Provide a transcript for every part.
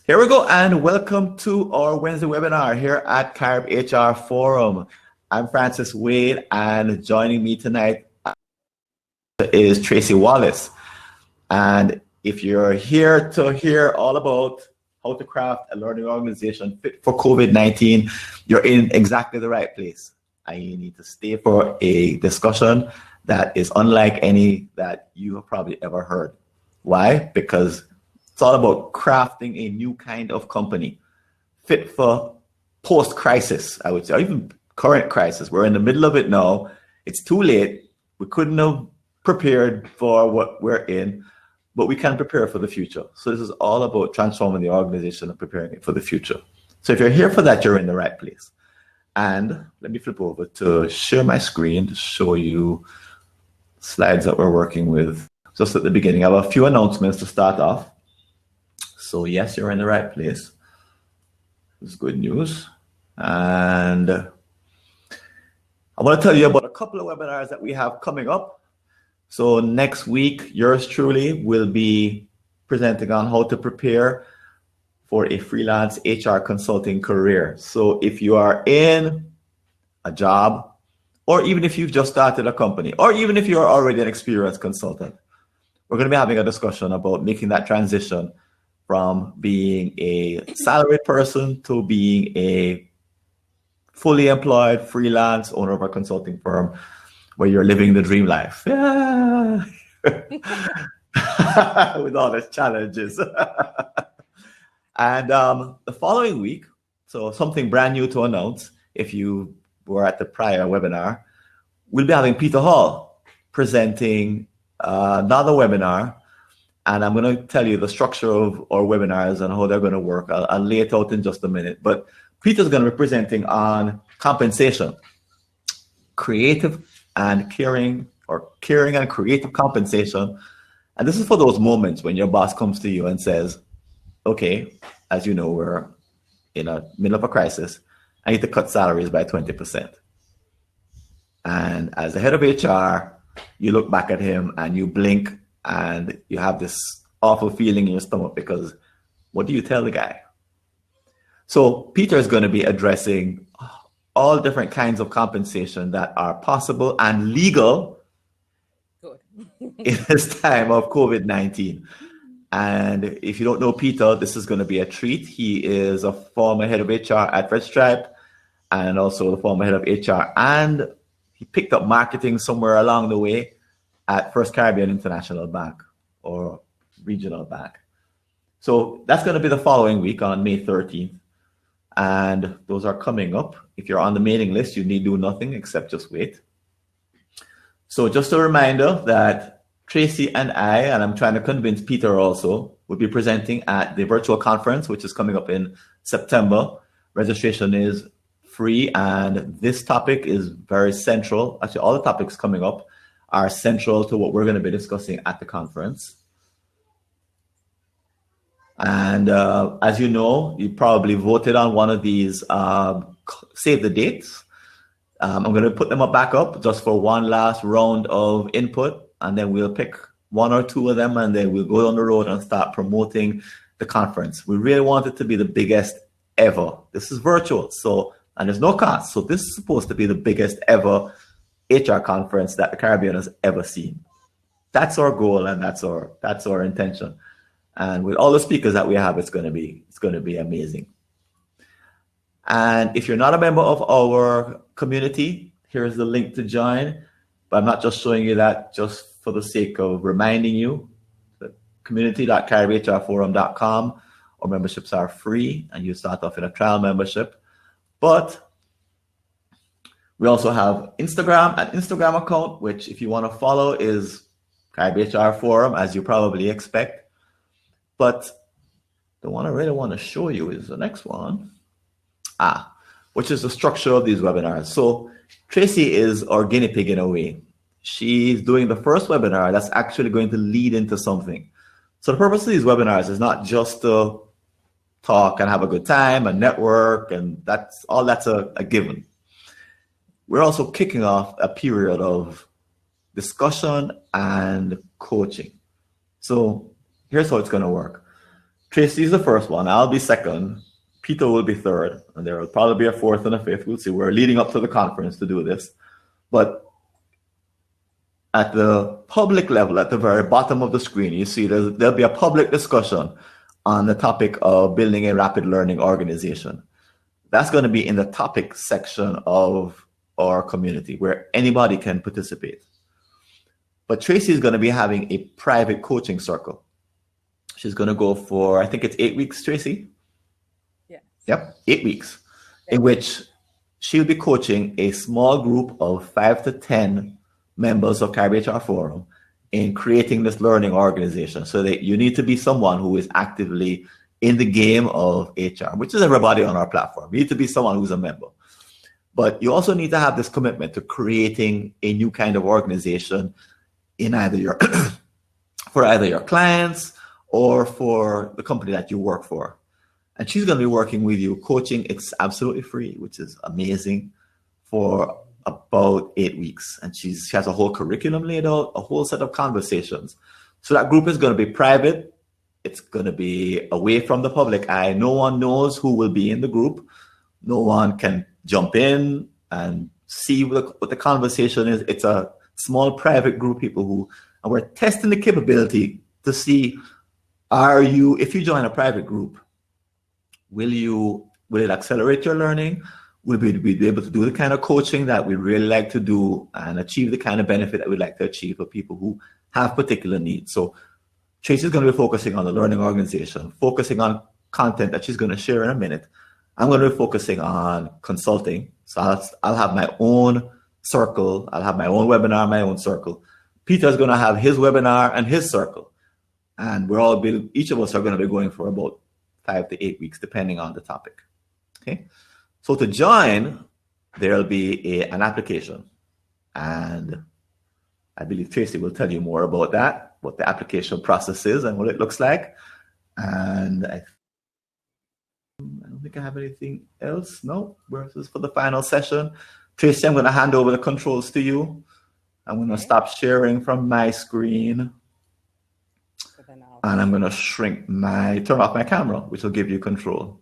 Here we go, and welcome to our Wednesday webinar here at CARB HR Forum. I'm Francis Wade, and joining me tonight is Tracey Wallace. And if you're here to hear all about how to craft a learning organization fit for COVID-19, you're in exactly the right place. And you need to stay for a discussion that is unlike any that you have probably ever heard. Why? Because it's all about crafting a new kind of company fit for post-crisis, I would say, or even current crisis. We're in the middle of it now. It's too late. We couldn't have prepared for what we're in, but we can prepare for the future. So this is all about transforming the organization and preparing it for the future. So if you're here for that, you're in the right place. And let me flip over to share my screen to show you slides that we're working with. Just at the beginning, I have a few announcements to start off. So yes, you're in the right place. It's good news. And I want to tell you about a couple of webinars that we have coming up. So next week, yours truly will be presenting on how to prepare for a freelance HR consulting career. So if you are in a job, or even if you've just started a company, or even if you're already an experienced consultant, we're going to be having a discussion about making that transition from being a salaried person to being a fully employed freelance owner of a consulting firm where you're living the dream life. Yeah. With all its challenges. And the following week, so something brand new to announce, if you were at the prior webinar, we'll be having Peter Hall presenting another webinar. And I'm going to tell you the structure of our webinars and how they're going to work. I'll lay it out in just a minute. But Peter's going to be presenting on compensation, creative and caring, or caring and creative compensation. And this is for those moments when your boss comes to you and says, okay, as you know, we're in the middle of a crisis. I need to cut salaries by 20%. And as the head of HR, you look back at him and you blink and you have this awful feeling in your stomach because what do you tell the guy? So Peter is going to be addressing all different kinds of compensation that are possible and legal in this time of COVID-19. And if you don't know Peter, this is going to be a treat. He is a former head of HR at Red Stripe and also the former head of HR. And he picked up marketing somewhere along the way at First Caribbean International Bank or Regional Bank. So that's going to be the following week on May 13th. And those are coming up. If you're on the mailing list, you need do nothing except just wait. So just a reminder that Tracey and I'm trying to convince Peter also, will be presenting at the virtual conference, which is coming up in September. Registration is free, and this topic is very central. Actually, all the topics coming up are central to what we're going to be discussing at the conference. And as you know, you probably voted on one of these save the dates. I'm going to put them back up just for one last round of input, and then we'll pick one or two of them, and then we'll go on the road and start promoting the conference. We really want it to be the biggest ever. This is virtual, and there's no cost. So this is supposed to be the biggest ever HR conference that the Caribbean has ever seen. That's our goal, and that's our intention. And with all the speakers that we have, it's going to be amazing. And if you're not a member of our community, here's the link to join. But I'm not just showing you that just for the sake of reminding you. Community.caribhrforum.com. Our memberships are free, and you start off in a trial membership. But we also have an Instagram account, which if you want to follow is CaribHR Forum, as you probably expect. But the one I really want to show you is the next one, which is the structure of these webinars. So Tracey is our guinea pig in a way. She's doing the first webinar that's actually going to lead into something. So the purpose of these webinars is not just to talk and have a good time and network, and that's a given. We're also kicking off a period of discussion and coaching. So here's how it's going to work. Tracy's the first one. I'll be second. Peter will be third. And there will probably be a fourth and a fifth. We'll see. We're leading up to the conference to do this. But at the public level, at the very bottom of the screen, you see there'll be a public discussion on the topic of building a rapid learning organization. That's going to be in the topic section of our community where anybody can participate. But Tracy is going to be having a private coaching circle. She's going to go for, I think it's 8 weeks, Tracy? Yeah. Yep, 8 weeks, in which she'll be coaching a small group of 5 to 10 members of Carib HR Forum in creating this learning organization. So that you need to be someone who is actively in the game of HR, which is everybody on our platform. You need to be someone who's a member. But you also need to have this commitment to creating a new kind of organization in either your for either your clients or for the company that you work for. And she's going to be working with you, coaching. It's absolutely free, which is amazing, for about 8 weeks. And she has a whole curriculum laid out, a whole set of conversations. So that group is going to be private. It's going to be away from the public eye. No one knows who will be in the group. No one can jump in and see what the conversation is. It's a small private group of people and we're testing the capability to see, if you join a private group, will it accelerate your learning? Will we be able to do the kind of coaching that we really like to do and achieve the kind of benefit that we'd like to achieve for people who have particular needs? So Tracy's going to be focusing on the learning organization, focusing on content that she's going to share in a minute. I'm going to be focusing on consulting. So I'll have my own circle. I'll have my own webinar, my own circle. Peter's going to have his webinar and his circle. And each of us are going to be going for about 5 to 8 weeks, depending on the topic. Okay. So to join, there'll be an application. And I believe Tracy will tell you more about that, what the application process is and what it looks like. And I don't think I have anything else. No, this is for the final session. Tracy, I'm going to hand over the controls to you. I'm going to stop sharing from my screen. And I'm going to turn off my camera, which will give you control.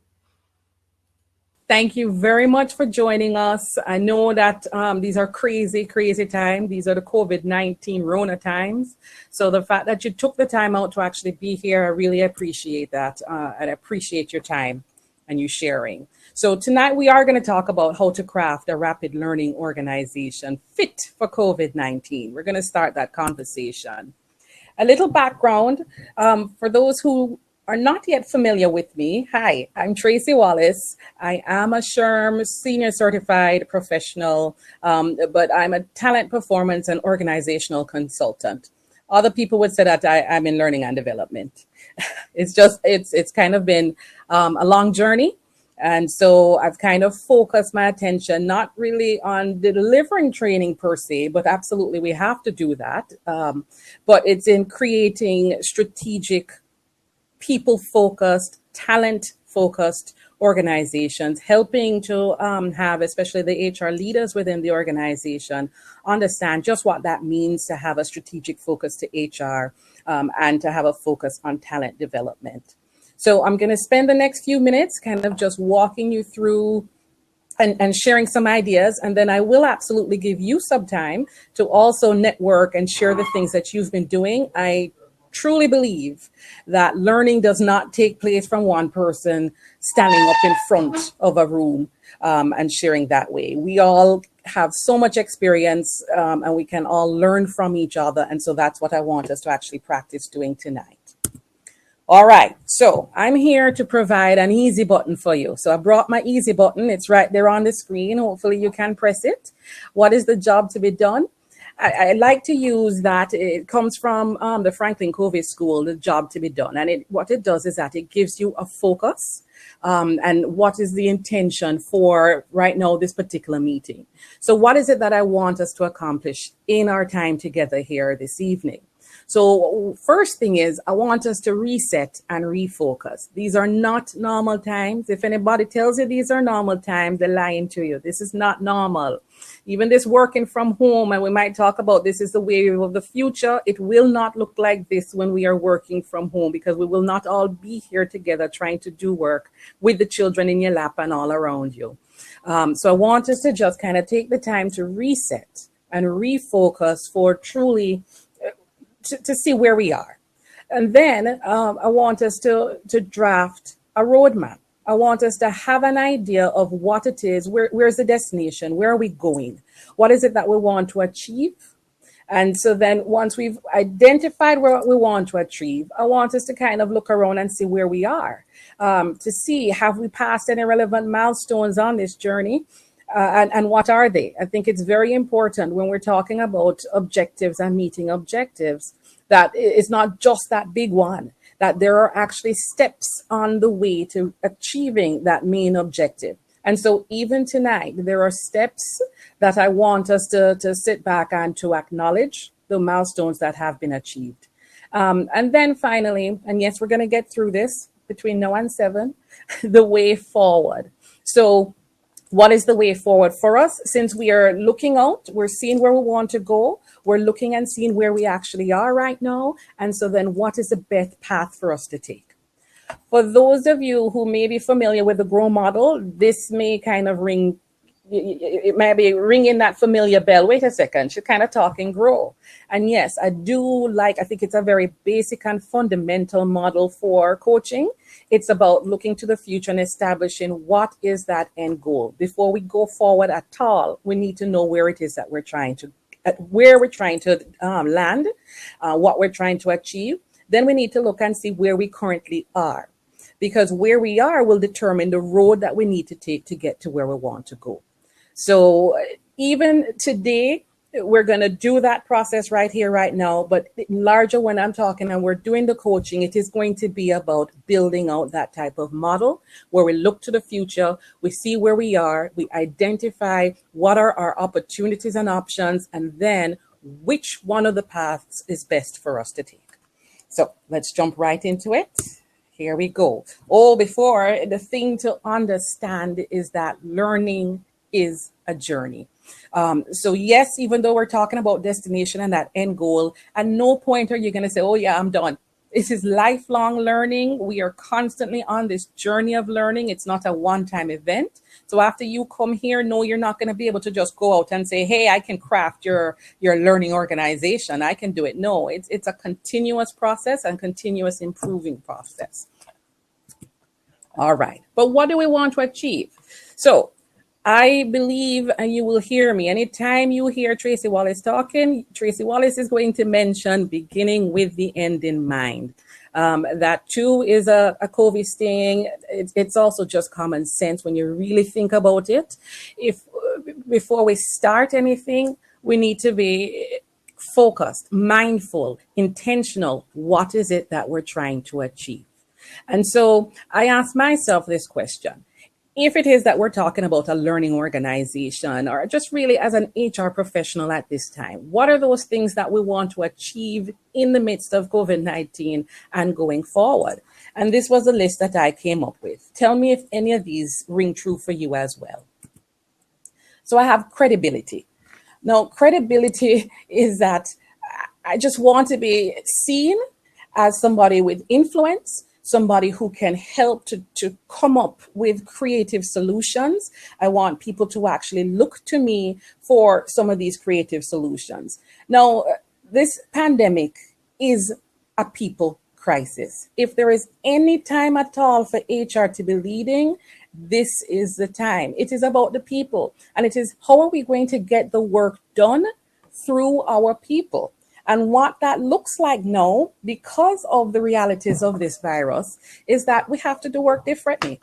Thank you very much for joining us. I know that these are crazy, crazy times. These are the COVID-19 Rona times. So the fact that you took the time out to actually be here, I really appreciate that. And I appreciate your time and you sharing. So tonight we are going to talk about how to craft a rapid learning organization fit for COVID-19. We're going to start that conversation. A little background for those who are not yet familiar with me. Hi, I'm Tracey Wallace. I am a SHRM Senior Certified Professional, but I'm a talent performance and organizational consultant. Other people would say that I'm in learning and development. It's kind of been a long journey. And so I've kind of focused my attention, not really on delivering training per se, but absolutely we have to do that. But it's in creating strategic, people-focused, talent-focused organizations, helping to have, especially the HR leaders within the organization, understand just what that means to have a strategic focus to HR and to have a focus on talent development. So I'm going to spend the next few minutes kind of just walking you through and sharing some ideas. And then I will absolutely give you some time to also network and share the things that you've been doing. I truly believe that learning does not take place from one person standing up in front of a room and sharing that way. We all have so much experience and we can all learn from each other. And so that's what I want us to actually practice doing tonight. All right, so I'm here to provide an easy button for you. So I brought my easy button. It's right there on the screen. Hopefully you can press it. What is the job to be done? I like to use that. It comes from the Franklin Covey School, the job to be done. And what it does is that it gives you a focus and what is the intention for right now, this particular meeting. So what is it that I want us to accomplish in our time together here this evening? So first thing is, I want us to reset and refocus. These are not normal times. If anybody tells you these are normal times, they're lying to you. This is not normal. Even this working from home, and we might talk about this is the wave of the future. It will not look like this when we are working from home, because we will not all be here together trying to do work with the children in your lap and all around you. So I want us to just kind of take the time to reset and refocus for truly to see where we are. And then I want us to draft a roadmap. I want us to have an idea of what it is, where's the destination, where are we going, what is it that we want to achieve. And so then once we've identified what we want to achieve, I want us to kind of look around and see where we are, to see, have we passed any relevant milestones on this journey? And what are they? I think it's very important when we're talking about objectives and meeting objectives, that it's not just that big one, that there are actually steps on the way to achieving that main objective. And so even tonight, there are steps that I want us to sit back and to acknowledge the milestones that have been achieved. And then finally, and yes, we're going to get through this between now and 7, the way forward. So what is the way forward for us? Since we are looking out, we're seeing where we want to go. We're looking and seeing where we actually are right now. And so then what is the best path for us to take? For those of you who may be familiar with the GROW model, this may kind of ring, it may be ringing that familiar bell. Wait a second, she's kind of talking GROW. And yes, I think it's a very basic and fundamental model for coaching. It's about looking to the future and establishing what is that end goal. Before we go forward at all, we need to know where it is that we're trying to land, what we're trying to achieve. Then we need to look and see where we currently are, because where we are will determine the road that we need to take to get to where we want to go. So even today, we're going to do that process right here, right now. But larger, when I'm talking and we're doing the coaching, it is going to be about building out that type of model where we look to the future, we see where we are, we identify what are our opportunities and options, and then which one of the paths is best for us to take. So let's jump right into it. Here we go. Before, the thing to understand is that learning is a journey. So yes, even though we're talking about destination and that end goal, at no point are you going to say, oh yeah, I'm done. This is lifelong learning. We are constantly on this journey of learning. It's not a one-time event. So after you come here, no, you're not going to be able to just go out and say, hey, I can craft your learning organization. I can do it. No, it's a continuous process and continuous improving process. All right. But what do we want to achieve? So I believe, and you will hear me, anytime you hear Tracey Wallace talking, Tracey Wallace is going to mention beginning with the end in mind. That too is a COVID thing. It's also just common sense when you really think about it. Before we start anything, we need to be focused, mindful, intentional. What is it that we're trying to achieve? And so I asked myself this question. If it is that we're talking about a learning organization or just really as an HR professional at this time, what are those things that we want to achieve in the midst of COVID-19 and going forward? And this was a list that I came up with. Tell me if any of these ring true for you as well. So I have credibility. Now, credibility is that I just want to be seen as somebody with influence, somebody who can help to come up with creative solutions. I want people to actually look to me for some of these creative solutions. Now, this pandemic is a people crisis. If there is any time at all for HR to be leading, this is the time. It is about the people, and it is how are we going to get the work done through our people. And what that looks like now, because of the realities of this virus, is that we have to do work differently.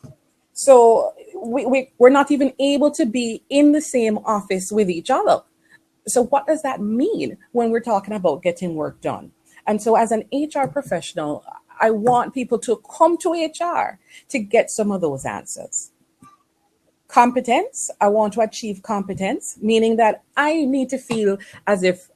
So we're not even able to be in the same office with each other. So what does that mean when we're talking about getting work done? And so as an HR professional, I want people to come to HR to get some of those answers. Competence, I want to achieve competence, meaning that I need to feel as if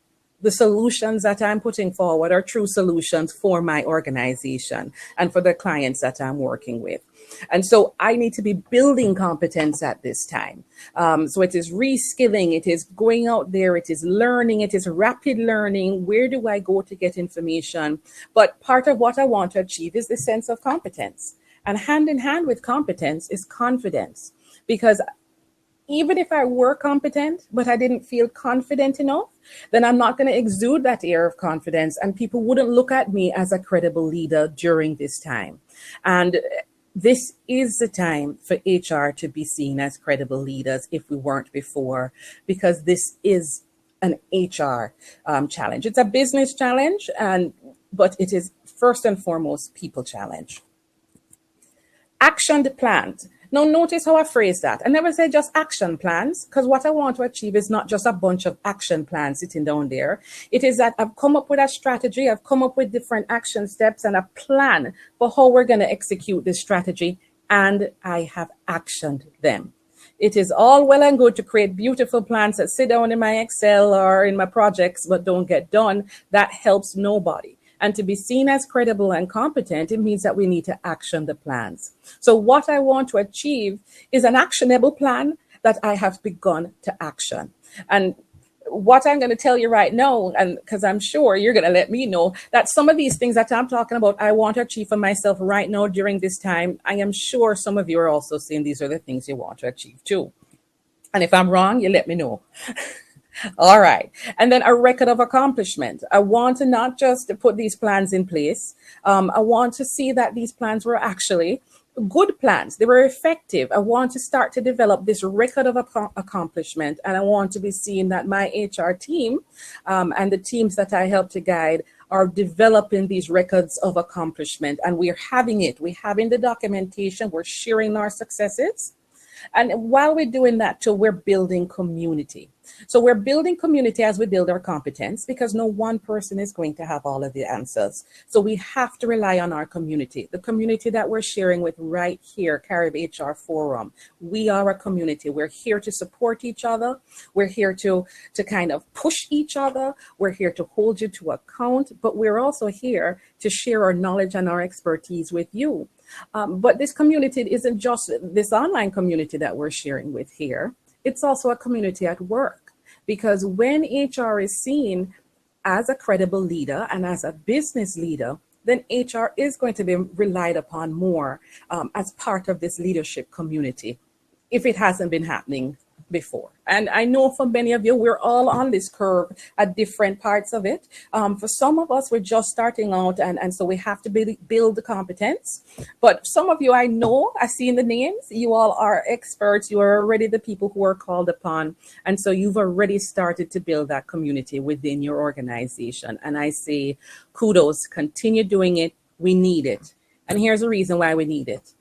the solutions that I'm putting forward are true solutions for my organization and for the clients that I'm working with. And so I need to be building competence at this time. So it is reskilling, it is going out there, it is learning, it is rapid learning. Where do I go to get information? But part of what I want to achieve is the sense of competence. And hand in hand with competence is confidence. Because even if I were competent, but I didn't feel confident enough, then I'm not going to exude that air of confidence, and people wouldn't look at me as a credible leader during this time. And this is the time for HR to be seen as credible leaders if we weren't before, because this is an HR challenge. It's a business challenge, but it is first and foremost people challenge. Action plans. Now notice how I phrase that. I never say just action plans, because what I want to achieve is not just a bunch of action plans sitting down there. It is that I've come up with a strategy, I've come up with different action steps and a plan for how we're going to execute this strategy, and I have actioned them. It is all well and good to create beautiful plans that sit down in my Excel or in my projects but don't get done. That helps nobody. And to be seen as credible and competent, it means that we need to action the plans. So what I want to achieve is an actionable plan that I have begun to action. And what I'm going to tell you right now, and because I'm sure you're going to let me know that some of these things that I'm talking about, I want to achieve for myself right now during this time. I am sure some of you are also saying these are the things you want to achieve too. And if I'm wrong, you let me know. All right. And then a record of accomplishment. I want to not just put these plans in place. I want to see that these plans were actually good plans. They were effective. I want to start to develop this record of accomplishment. And I want to be seeing that my HR team and the teams that I help to guide are developing these records of accomplishment. And we're having it. We're having the documentation. We're sharing our successes. And while we're doing that too, we're building community. So we're building community as we build our competence, because no one person is going to have all of the answers. So we have to rely on our community, the community that we're sharing with right here, Carib HR Forum. We are a community. We're here to support each other. We're here to kind of push each other. We're here to hold you to account, but we're also here to share our knowledge and our expertise with you. But this community isn't just this online community that we're sharing with here. It's also a community at work, because when HR is seen as a credible leader and as a business leader, then HR is going to be relied upon more as part of this leadership community, if it hasn't been happening before. And I know for many of you, we're all on this curve at different parts of it. For some of us, we're just starting out, and so we have to build the competence. But some of you, I know, I see in the names, you all are experts. You are already the people who are called upon. And so you've already started to build that community within your organization. And I say, kudos, continue doing it. We need it. And here's the reason why we need it.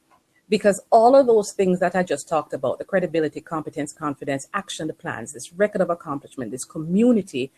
Because all of those things that I just talked about, the credibility, competence, confidence, action, the plans, this record of accomplishment, this community,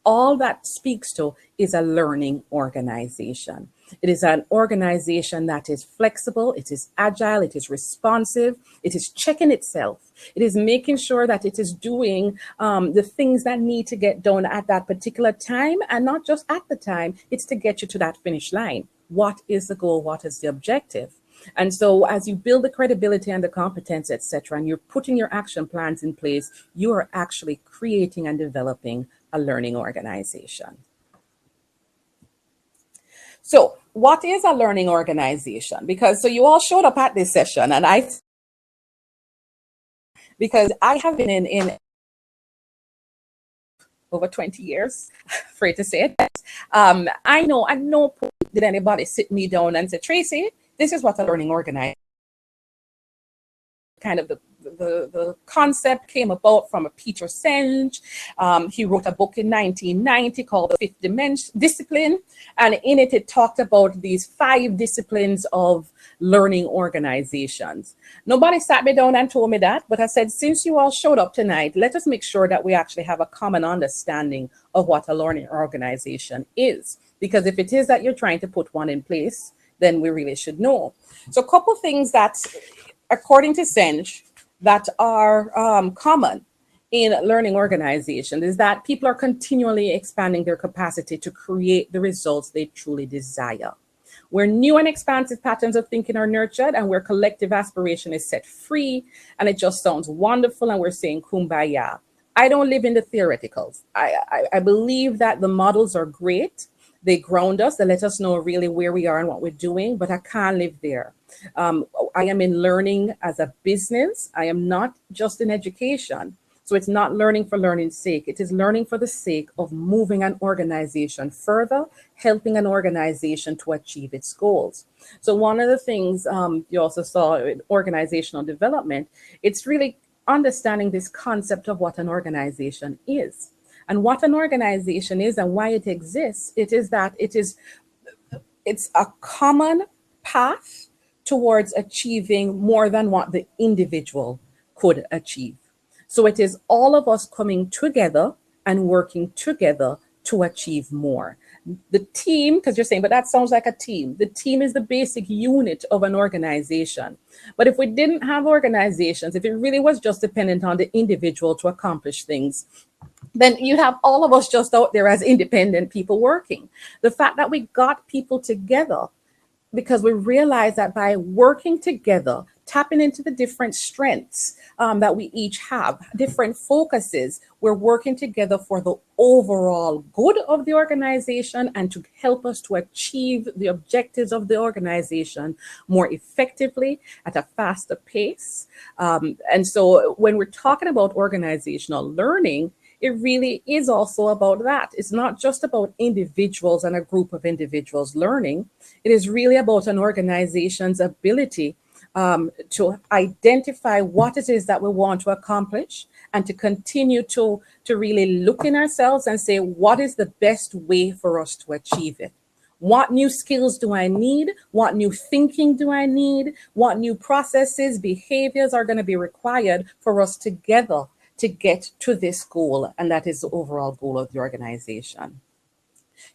all that speaks to is a learning organization. It is an organization that is flexible, it is agile, it is responsive, it is checking itself. It is making sure that it is doing the things that need to get done at that particular time, and not just at the time, it's to get you to that finish line. What is the goal? What is the objective? And so as you build the credibility and the competence, etc., and you're putting your action plans in place, you are actually creating and developing a learning organization. So what is a learning organization? Because so you all showed up at this session, and because I have been in over 20 years, afraid to say it. I know at no point did anybody sit me down and say, Tracey, this is what a learning organization. Kind of the concept came about from a Peter Senge. He wrote a book in 1990 called The Fifth Discipline. And in it, it talked about these 5 disciplines of learning organizations. Nobody sat me down and told me that, but I said, since you all showed up tonight, let us make sure that we actually have a common understanding of what a learning organization is. Because if it is that you're trying to put one in place, then we really should know. So a couple things that, according to Senge, that are common in learning organization is that people are continually expanding their capacity to create the results they truly desire. Where new and expansive patterns of thinking are nurtured and where collective aspiration is set free, and it just sounds wonderful, and we're saying kumbaya. I don't live in the theoreticals. I believe that the models are great. They ground us, they let us know really where we are and what we're doing, but I can't live there. I am in learning as a business. I am not just in education. So it's not learning for learning's sake. It is learning for the sake of moving an organization further, helping an organization to achieve its goals. So one of the things you also saw in organizational development, it's really understanding this concept of what an organization is. And what an organization is and why it exists, it is that it's a common path towards achieving more than what the individual could achieve. So it is all of us coming together and working together to achieve more. The team, because you're saying, but that sounds like a team. The team is the basic unit of an organization. But if we didn't have organizations, if it really was just dependent on the individual to accomplish things, then you'd have all of us just out there as independent people working. The fact that we got people together because we realized that by working together, tapping into the different strengths that we each have, different focuses, we're working together for the overall good of the organization and to help us to achieve the objectives of the organization more effectively at a faster pace. And so when we're talking about organizational learning, it really is also about that. It's not just about individuals and a group of individuals learning. It is really about an organization's ability to identify what it is that we want to accomplish and to continue to really look in ourselves and say, what is the best way for us to achieve it? What new skills do I need? What new thinking do I need? What new processes, behaviors are going to be required for us together to get to this goal? And that is the overall goal of the organization.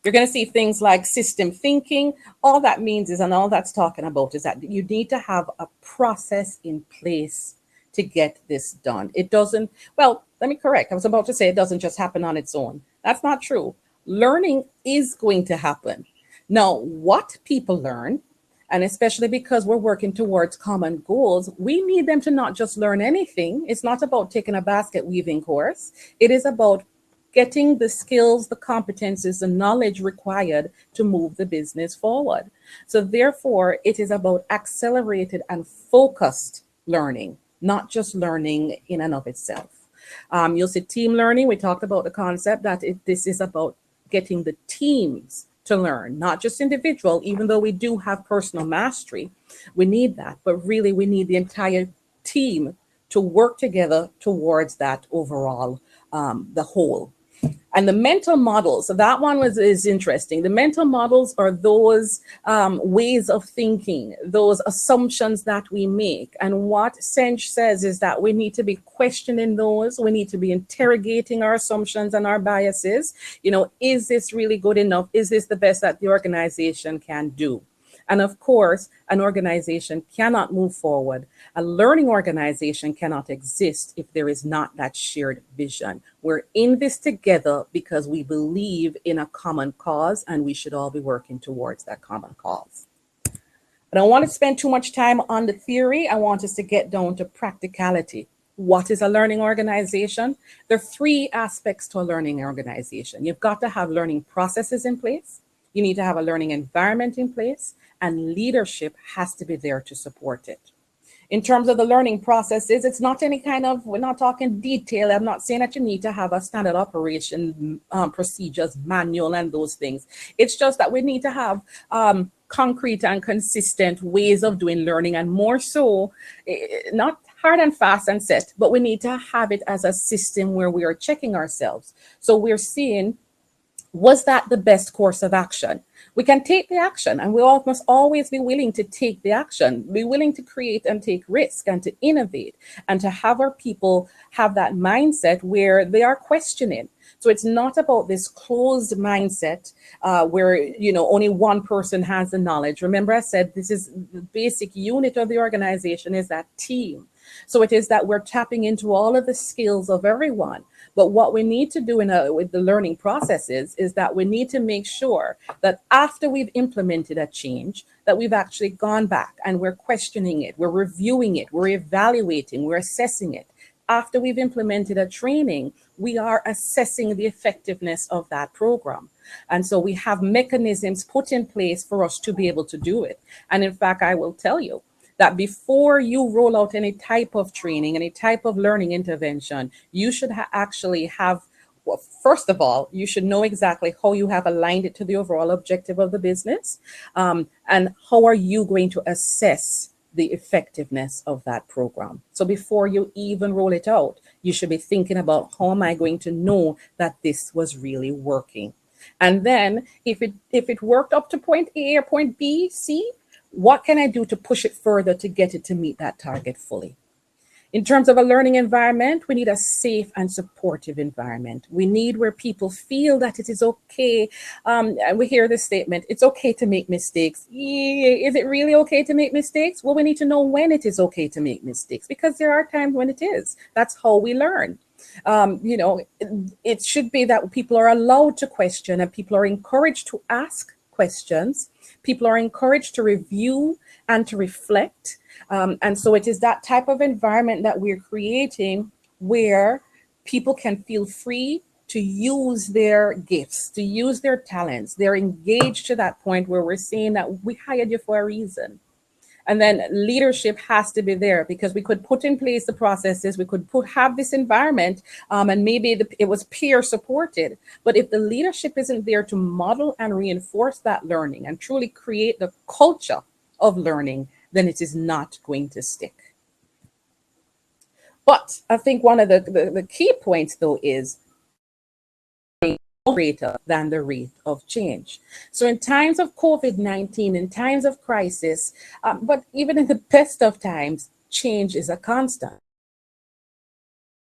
You're going to see things like system thinking. All that means is, and all that's talking about is that you need to have a process in place to get this done. It doesn't, well, let me correct. I was about to say it doesn't just happen on its own. That's not true. Learning is going to happen. Now, what people learn, and especially because we're working towards common goals, we need them to not just learn anything. It's not about taking a basket weaving course. It is about getting the skills, the competencies, the knowledge required to move the business forward. So therefore, it is about accelerated and focused learning, not just learning in and of itself. You'll see team learning. We talked about the concept that this is about getting the teams to learn, not just individual, even though we do have personal mastery. We need that, but really we need the entire team to work together towards that overall, the whole. And the mental models, so that one is interesting. The mental models are those ways of thinking, those assumptions that we make. And what Sench says is that we need to be questioning those. We need to be interrogating our assumptions and our biases. You know, is this really good enough? Is this the best that the organization can do? And of course, an organization cannot move forward. A learning organization cannot exist if there is not that shared vision. We're in this together because we believe in a common cause, and we should all be working towards that common cause. I don't want to spend too much time on the theory. I want us to get down to practicality. What is a learning organization? There are three aspects to a learning organization. You've got to have learning processes in place. You need to have a learning environment in place, and leadership has to be there to support it. In terms of the learning processes, it's not any kind of, we're not talking detail. I'm not saying that you need to have a standard operation procedures manual and those things. It's just that we need to have concrete and consistent ways of doing learning, and more so, not hard and fast and set, but we need to have it as a system where we are checking ourselves. So we're seeing Was that the best course of action? We can take the action, and we all must always be willing to take the action, be willing to create and take risk and to innovate and to have our people have that mindset where they are questioning. So it's not about this closed mindset where only one person has the knowledge. Remember, I said this is the basic unit of the organization is that team. So it is that we're tapping into all of the skills of everyone. But what we need to do with the learning processes is that we need to make sure that after we've implemented a change, that we've actually gone back and we're questioning it, we're reviewing it, we're evaluating, we're assessing it. After we've implemented a training, we are assessing the effectiveness of that program. And so we have mechanisms put in place for us to be able to do it. And in fact, I will tell you that before you roll out any type of training, any type of learning intervention, you should actually have, well, first of all, you should know exactly how you have aligned it to the overall objective of the business, and how are you going to assess the effectiveness of that program. So before you even roll it out, you should be thinking about how am I going to know that this was really working? And then if it worked up to point A or point B, C, what can I do to push it further to get it to meet that target fully? In terms of a learning environment, we need a safe and supportive environment. We need where people feel that it is okay. And we hear this statement, it's okay to make mistakes. Is it really okay to make mistakes? Well, we need to know when it is okay to make mistakes, because there are times when it is. That's how we learn. It should be that people are allowed to question and people are encouraged to ask questions. People are encouraged to review and to reflect. And so it is that type of environment that we're creating where people can feel free to use their gifts, to use their talents. They're engaged to that point where we're saying that we hired you for a reason. And then leadership has to be there, because we could put in place the processes, we could have this environment, and maybe it was peer supported. But if the leadership isn't there to model and reinforce that learning and truly create the culture of learning, then it is not going to stick. But I think one of the key points, though, is greater than the rate of change. So in times of COVID-19, in times of crisis, but even in the best of times, change is a constant.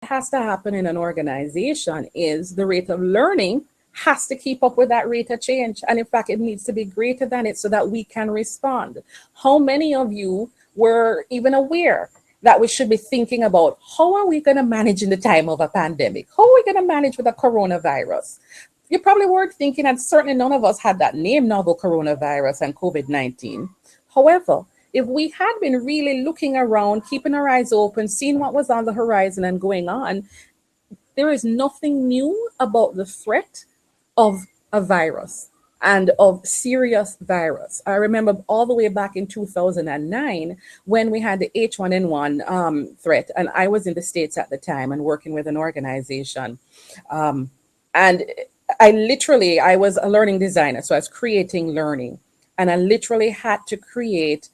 What has to happen in an organization is the rate of learning has to keep up with that rate of change. And in fact, it needs to be greater than it so that we can respond. How many of you were even aware that we should be thinking about how are we going to manage in the time of a pandemic? How are we going to manage with a coronavirus? You probably weren't thinking, and certainly none of us had that name, novel coronavirus and COVID-19. However, if we had been really looking around, keeping our eyes open, seeing what was on the horizon and going on, there is nothing new about the threat of a virus and of serious virus. I remember all the way back in 2009 when we had the H1N1 threat, and I was in the States at the time and working with an organization. And I was a learning designer, so I was creating learning. And I literally had to create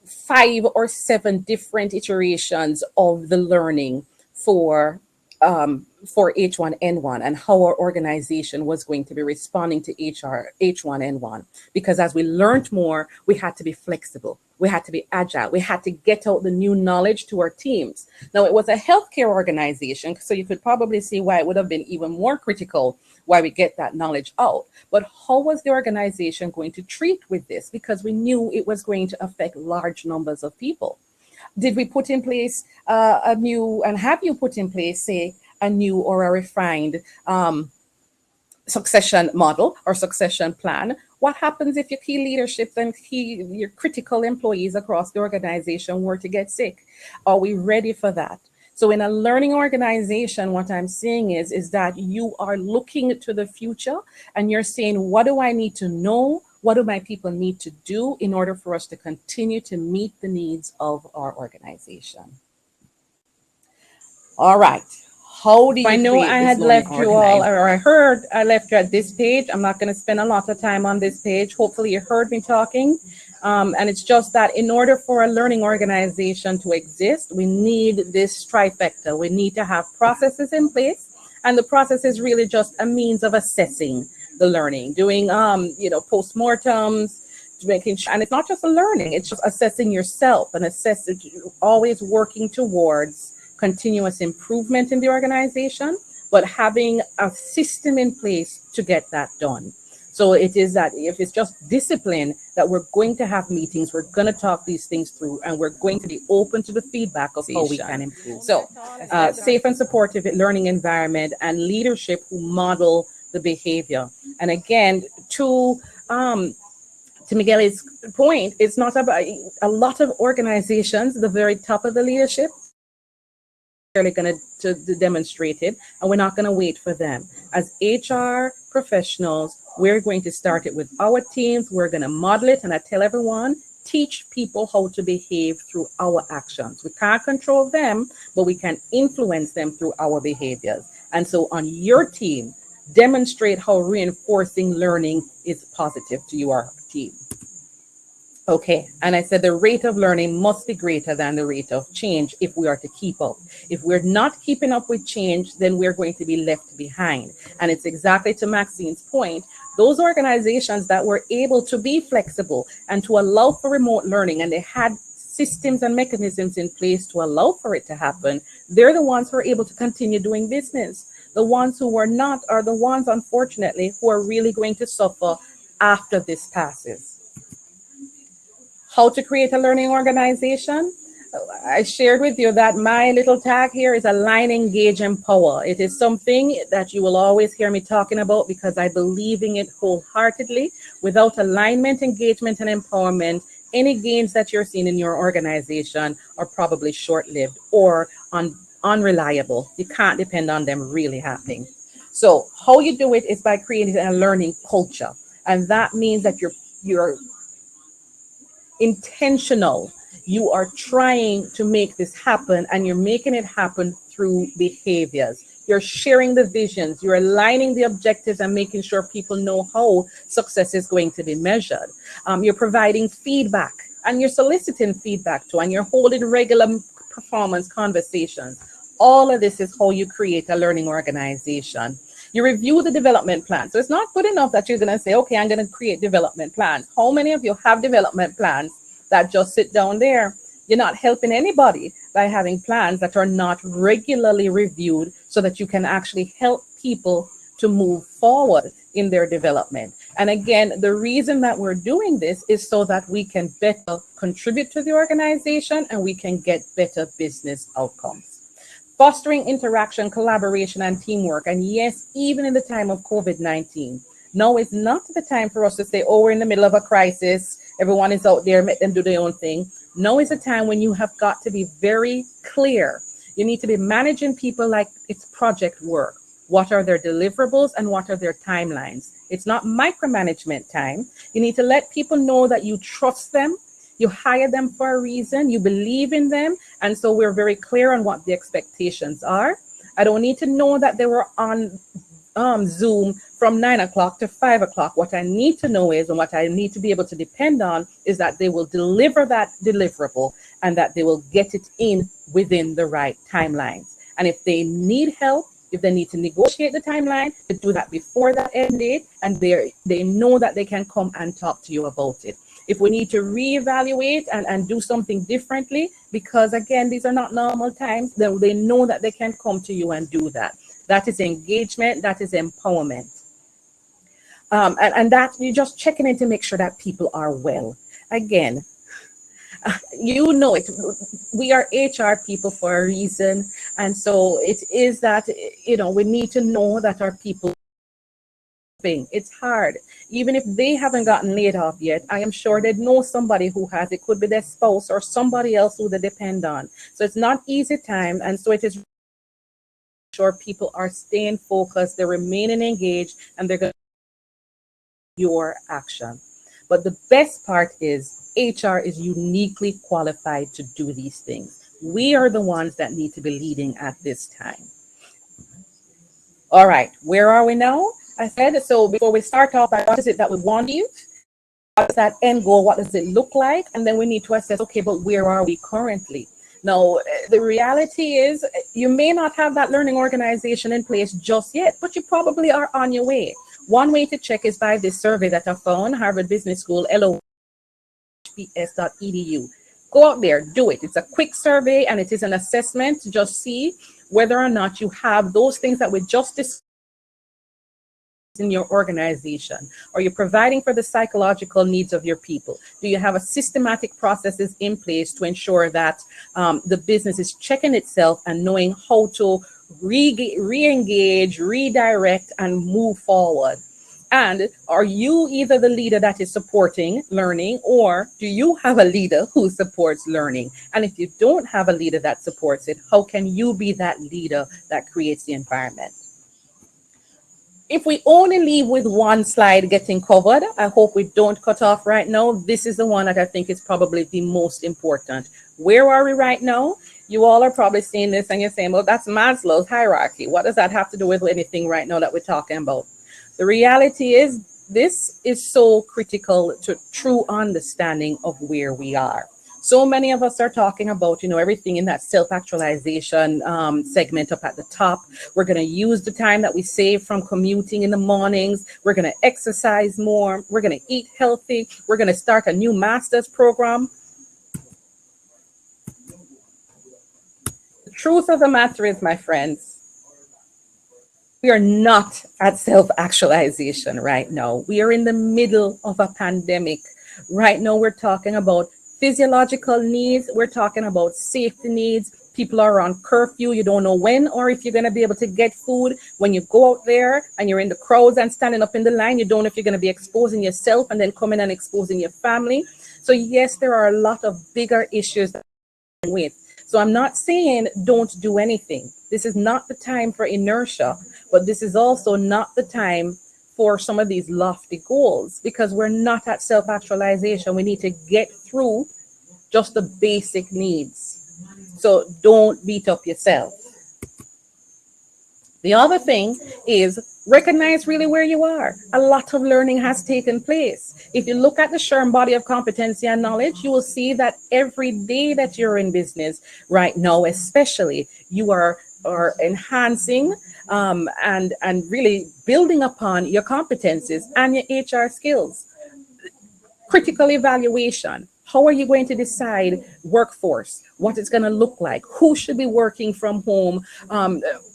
5 or 7 different iterations of the learning for H1N1 and how our organization was going to be responding to H1N1. Because as we learned more, we had to be flexible. We had to be agile. We had to get out the new knowledge to our teams. Now, it was a healthcare organization, so you could probably see why it would have been even more critical why we get that knowledge out. But how was the organization going to treat with this? Because we knew it was going to affect large numbers of people. Did we put in place have you put in place, say, a new or a refined succession model or succession plan? What happens if your key leadership and your critical employees across the organization were to get sick? Are we ready for that? So in a learning organization, what I'm saying is that you are looking to the future and you're saying, what do I need to know? What do my people need to do in order for us to continue to meet the needs of our organization? All right. How do you I know I had left you all, or I heard I left you at this page. I'm not going to spend a lot of time on this page. Hopefully you heard me talking. And it's just that in order for a learning organization to exist, we need this trifecta. We need to have processes in place. And the process is really just a means of assessing the learning, doing postmortems, making sure, and it's not just a learning, it's just assessing yourself and always working towards continuous improvement in the organization, but having a system in place to get that done. So it is that if it's just discipline, that we're going to have meetings, we're going to talk these things through, and we're going to be open to the feedback of how we can improve. So safe and supportive learning environment and leadership who model the behavior. And again, to Miguel's point, it's not about a lot of organizations, the very top of the leadership, they're going to demonstrate it, and we're not going to wait for them. As HR professionals, we're going to start it with our teams. We're going to model it, and I tell everyone, teach people how to behave through our actions. We can't control them, but we can influence them through our behaviors. And so on your team, demonstrate how reinforcing learning is positive to your team. Okay, and I said the rate of learning must be greater than the rate of change if we are to keep up. If we're not keeping up with change, then we're going to be left behind. And it's exactly to Maxine's point, those organizations that were able to be flexible and to allow for remote learning, and they had systems and mechanisms in place to allow for it to happen, they're the ones who are able to continue doing business. The ones who were not are the ones, unfortunately, who are really going to suffer after this passes. How to create a learning organization? I shared with you that my little tag here is align, engage, empower. It is something that you will always hear me talking about because I believe in it wholeheartedly. Without alignment, engagement, and empowerment, any gains that you're seeing in your organization are probably short-lived or unreliable. You can't depend on them really happening. So how you do it is by creating a learning culture. And that means that you're intentional. You are trying to make this happen, and you're making it happen through behaviors. You're sharing the visions, you're aligning the objectives and making sure people know how success is going to be measured. You're providing feedback, and you're soliciting feedback too, and you're holding regular performance conversations. All of this is how you create a learning organization. You review the development plan. So it's not good enough that you're going to say, okay, I'm going to create development plans. How many of you have development plans that just sit down there? You're not helping anybody by having plans that are not regularly reviewed so that you can actually help people to move forward in their development. And again, the reason that we're doing this is so that we can better contribute to the organization and we can get better business outcomes. Fostering interaction, collaboration, and teamwork. And yes, even in the time of COVID-19, now is not the time for us to say, oh, we're in the middle of a crisis, everyone is out there, let them do their own thing. Now is a time when you have got to be very clear. You need to be managing people like it's project work. What are their deliverables and what are their timelines? It's not micromanagement time. You need to let people know that you trust them. You hire them for a reason, you believe in them, and so we're very clear on what the expectations are. I don't need to know that they were on Zoom from 9 o'clock to 5 o'clock. What I need to know is, and what I need to be able to depend on, is that they will deliver that deliverable and that they will get it in within the right timelines. And if they need help, if they need to negotiate the timeline, to do that before that end date, and they know that they can come and talk to you about it. If we need to reevaluate and do something differently, because again, these are not normal times, then they know that they can come to you and do that. That is engagement, that is empowerment. And that you're just checking in to make sure that people are well. Again, you know it, we are HR people for a reason. And so it is that, we need to know that our people, it's hard. Even if they haven't gotten laid off yet, I am sure they know somebody who has. It could be their spouse or somebody else who they depend on. So it's not easy time. And so it is sure people are staying focused, they're remaining engaged, and they're going to your action. But the best part is HR is uniquely qualified to do these things. We are the ones that need to be leading at this time. All right, where are we now? I said, so before we start off, what is it that we want you? What is that end goal? What does it look like? And then we need to assess, okay, but where are we currently? Now, the reality is you may not have that learning organization in place just yet, but you probably are on your way. One way to check is by this survey that I found, Harvard Business School, LOHPS.edu. Go out there, do it. It's a quick survey and it is an assessment to just see whether or not you have those things that we just discussed in your organization. Are you providing for the psychological needs of your people? Do you have a systematic processes in place to ensure that the business is checking itself and knowing how to re-engage, redirect, and move forward? And are you either the leader that is supporting learning, or do you have a leader who supports learning? And if you don't have a leader that supports it, how can you be that leader that creates the environment? If we only leave with one slide getting covered, I hope we don't cut off right now. This is the one that I think is probably the most important. Where are we right now? You all are probably seeing this and you're saying, well, that's Maslow's hierarchy. What does that have to do with anything right now that we're talking about? The reality is, this is so critical to true understanding of where we are. So many of us are talking about, everything in that self-actualization segment up at the top. We're going to use the time that we save from commuting in the mornings. We're going to exercise more. We're going to eat healthy. We're going to start a new master's program. The truth of the matter is, my friends, we are not at self-actualization right now. We are in the middle of a pandemic. Right now, we're talking about physiological needs. We're talking about safety needs. People are on curfew. You don't know when or if you're going to be able to get food. When you go out there and you're in the crowds and standing up in the line, you don't know if you're going to be exposing yourself and then coming and exposing your family. So yes, there are a lot of bigger issues that we're dealing with. So I'm not saying don't do anything. This is not the time for inertia, but this is also not the time for some of these lofty goals, because we're not at self-actualization. We need to get through just the basic needs. So don't beat up yourself. The other thing is recognize really where you are. A lot of learning has taken place. If you look at the SHRM body of competency and knowledge, you will see that every day that you're in business right now, especially, you are enhancing and really building upon your competencies and your HR skills. Critical evaluation. How are you going to decide workforce, what it's going to look like? Who should be working from home?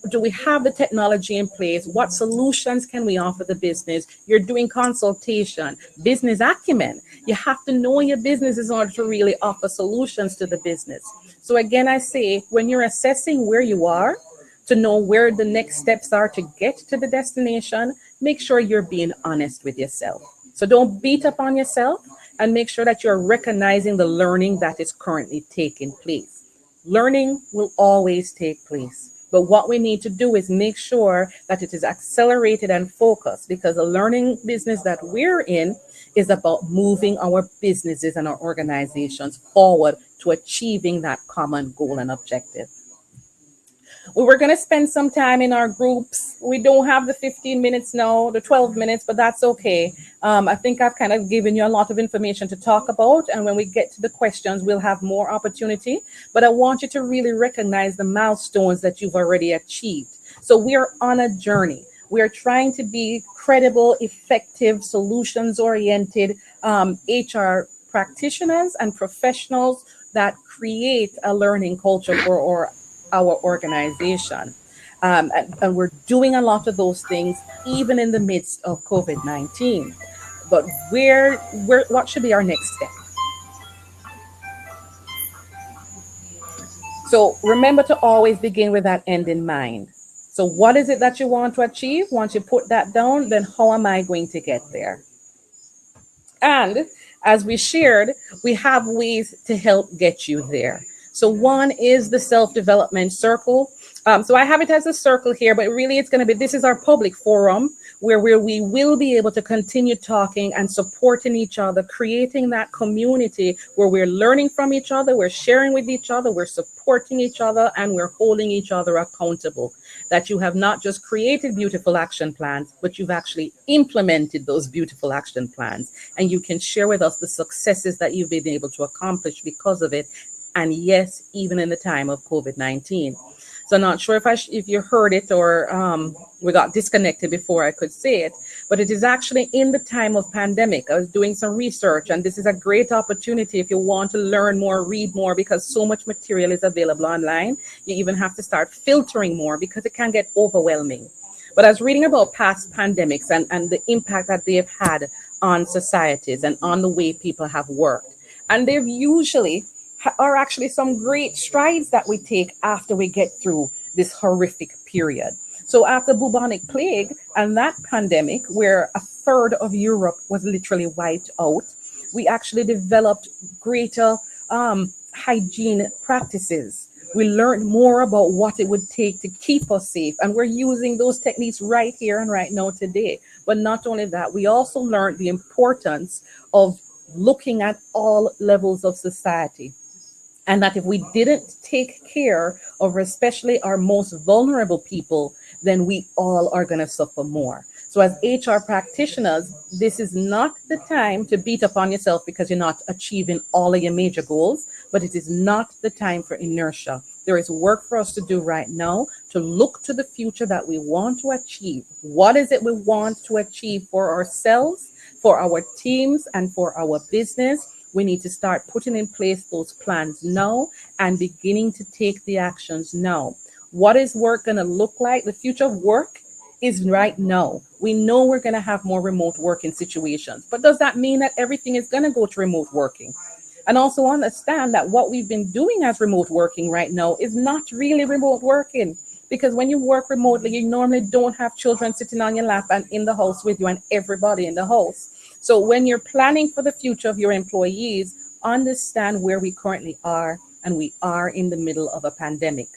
Do we have the technology in place? What solutions can we offer the business? You're doing consultation, business acumen. You have to know your business in order to really offer solutions to the business. So again, I say, when you're assessing where you are, to know where the next steps are to get to the destination, make sure you're being honest with yourself. So don't beat up on yourself, and make sure that you're recognizing the learning that is currently taking place. Learning will always take place, but what we need to do is make sure that it is accelerated and focused, because the learning business that we're in is about moving our businesses and our organizations forward to achieving that common goal and objective. We were going to spend some time in our groups. We don't have the 15 minutes now, the 12 minutes, but that's okay. I think I've kind of given you a lot of information to talk about. And when we get to the questions, we'll have more opportunity. But I want you to really recognize the milestones that you've already achieved. So we are on a journey. We are trying to be credible, effective, solutions-oriented HR practitioners and professionals that create a learning culture for our organization. And we're doing a lot of those things, even in the midst of COVID-19. But what should be our next step? So remember to always begin with that end in mind. So what is it that you want to achieve? Once you put that down, then how am I going to get there? And as we shared, we have ways to help get you there. So one is the self-development circle. So I have it as a circle here, but really it's going to be, this is our public forum where we will be able to continue talking and supporting each other, creating that community where we're learning from each other, we're sharing with each other, we're supporting each other, and we're holding each other accountable. That you have not just created beautiful action plans, but you've actually implemented those beautiful action plans. And you can share with us the successes that you've been able to accomplish because of it. And yes, even in the time of COVID-19. So I'm not sure if you heard it or we got disconnected before I could say it, but it is actually in the time of pandemic. I was doing some research, and this is a great opportunity if you want to learn more, read more, because so much material is available online. You even have to start filtering more because it can get overwhelming. But I was reading about past pandemics and the impact that they've had on societies and on the way people have worked. And they've usually are actually some great strides that we take after we get through this horrific period. So after bubonic plague and that pandemic, where a third of Europe was literally wiped out, we actually developed greater hygiene practices. We learned more about what it would take to keep us safe, and we're using those techniques right here and right now today. But not only that, we also learned the importance of looking at all levels of society, and that if we didn't take care of especially our most vulnerable people, then we all are going to suffer more. So as HR practitioners, this is not the time to beat up on yourself because you're not achieving all of your major goals, but it is not the time for inertia. There is work for us to do right now to look to the future that we want to achieve. What is it we want to achieve for ourselves, for our teams, and for our business? We need to start putting in place those plans now and beginning to take the actions now. What is work going to look like? The future of work is right now. We know we're going to have more remote working situations, but does that mean that everything is going to go to remote working? And also understand that what we've been doing as remote working right now is not really remote working, because when you work remotely, you normally don't have children sitting on your lap and in the house with you and everybody in the house. So when you're planning for the future of your employees, understand where we currently are, and we are in the middle of a pandemic.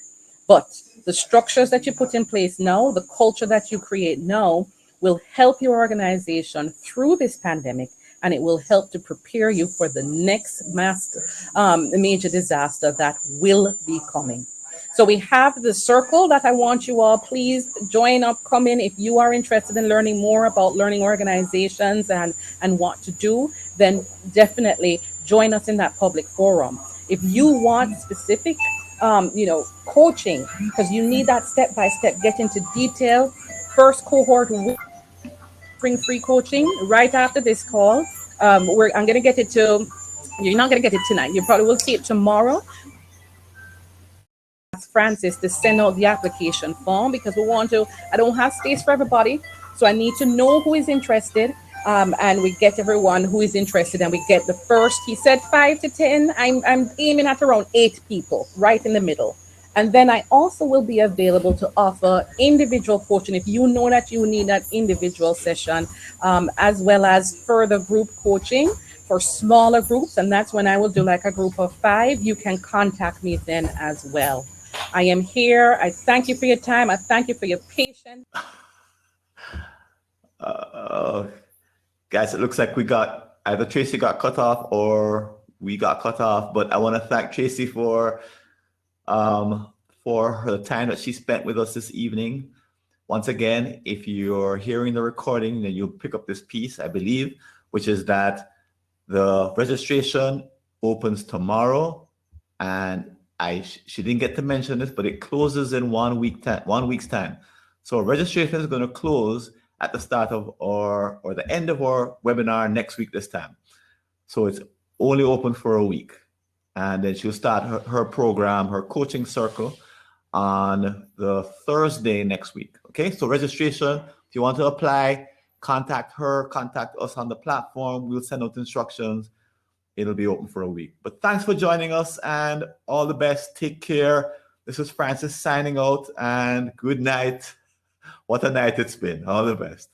But the structures that you put in place now, the culture that you create now, will help your organization through this pandemic, and it will help to prepare you for the next major disaster that will be coming. So we have the circle that I want you all, please join up, come in. If you are interested in learning more about learning organizations and what to do, then definitely join us in that public forum. If you want specific coaching, because you need that step-by-step, get into detail. First cohort will bring free coaching right after this call. I'm going to get it to, you're not going to get it tonight. You probably will see it tomorrow. Ask Francis to send out the application form, because I don't have space for everybody. So I need to know who is interested. And we get everyone who is interested, and we get the first, he said 5 to 10. I'm aiming at around 8 people, right in the middle. And then I also will be available to offer individual coaching if you know that you need that individual session, as well as further group coaching for smaller groups. And that's when I will do like a group of 5. You can contact me then as well. I am here. I thank you for your time. I thank you for your patience. Guys, it looks like we got either Tracey got cut off or we got cut off. But I want to thank Tracey for her time that she spent with us this evening. Once again, if you're hearing the recording, then you'll pick up this piece, I believe, which is that the registration opens tomorrow, and she didn't get to mention this, but it closes in 1 week's time. So registration is going to close at the start of or the end of our webinar next week this time. So it's only open for a week. And then she'll start her program, her coaching circle, on the Thursday next week. Okay, so registration, if you want to apply, contact her, contact us on the platform. We'll send out instructions. It'll be open for a week. But thanks for joining us, and all the best. Take care. This is Francis signing out, and good night. What a night it's been. All the best.